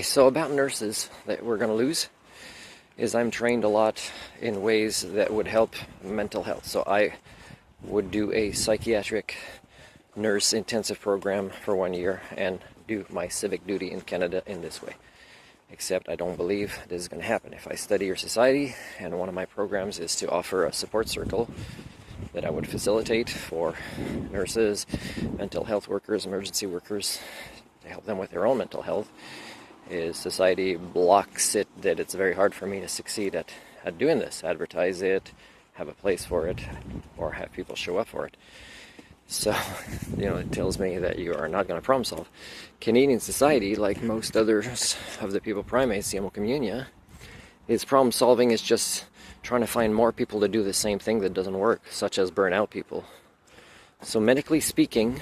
So about nurses that we're going to lose is I'm trained a lot in ways that would help mental health. So I would do a psychiatric nurse intensive program for 1 year and do my civic duty in Canada in this way. Except I don't believe this is going to happen. If I study your society, and one of my programs is to offer a support circle that I would facilitate for nurses, mental health workers, emergency workers, to help them with their own mental health, is society blocks it, that it's very hard for me to succeed at doing this, advertise it, have a place for it, or have people show up for it. So, it tells me that you are not going to problem solve. Canadian society, like most others of the people primates, the Homo communia, its problem solving is just trying to find more people to do the same thing that doesn't work, such as burn out people. So medically speaking,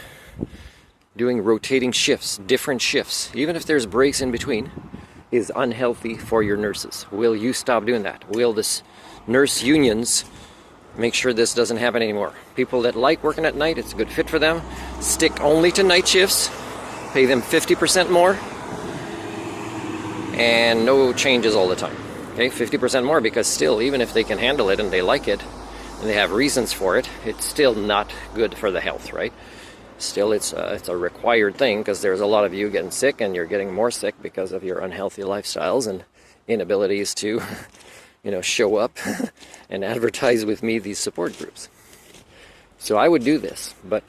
doing rotating shifts, different shifts, even if there's breaks in between, is unhealthy for your nurses. Will you stop doing that? Will this nurse unions make sure this doesn't happen anymore? People that like working at night, it's a good fit for them. Stick only to night shifts, pay them 50% more, and no changes all the time. Okay, 50% more, because still, even if they can handle it and they like it, and they have reasons for it, it's still not good for the health, right? Still, it's a required thing, because there's a lot of you getting sick, and you're getting more sick because of your unhealthy lifestyles and inabilities to, show up and advertise with me these support groups. So I would do this, but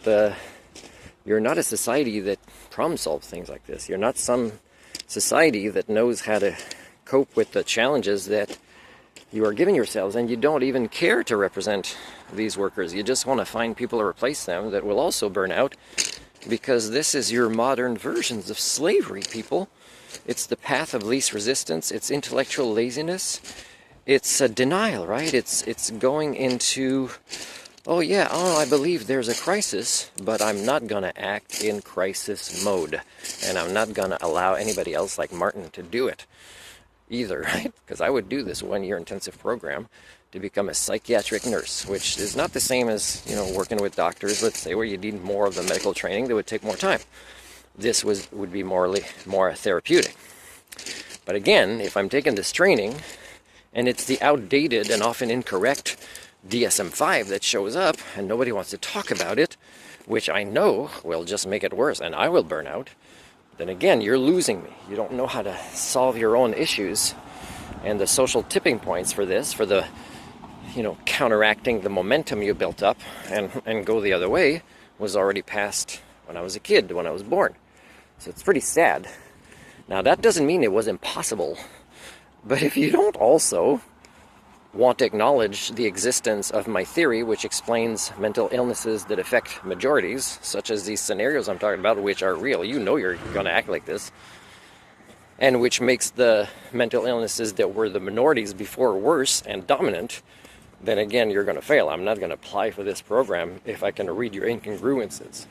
you're not a society that problem solves things like this. You're not some society that knows how to cope with the challenges that you are giving yourselves, and you don't even care to represent these workers. You just want to find people to replace them that will also burn out, because this is your modern versions of slavery, people. It's the path of least resistance. It's intellectual laziness. It's a denial, right? It's going into, I believe there's a crisis, but I'm not going to act in crisis mode, and I'm not going to allow anybody else like Martin to do it either, right? Because I would do this 1 year intensive program to become a psychiatric nurse, which is not the same as, working with doctors, let's say, where you need more of the medical training that would take more time. This would be more therapeutic. But again, if I'm taking this training, and it's the outdated and often incorrect DSM-5 that shows up, and nobody wants to talk about it, which I know will just make it worse, and I will burn out, then again, you're losing me. You don't know how to solve your own issues. And the social tipping points for this, for the, counteracting the momentum you built up and go the other way, was already past when I was a kid, when I was born. So it's pretty sad. Now, that doesn't mean it was impossible. But if you don't also want to acknowledge the existence of my theory, which explains mental illnesses that affect majorities, such as these scenarios I'm talking about, which are real, you're going to act like this, and which makes the mental illnesses that were the minorities before worse and dominant, then again, you're going to fail. I'm not going to apply for this program if I can read your incongruences.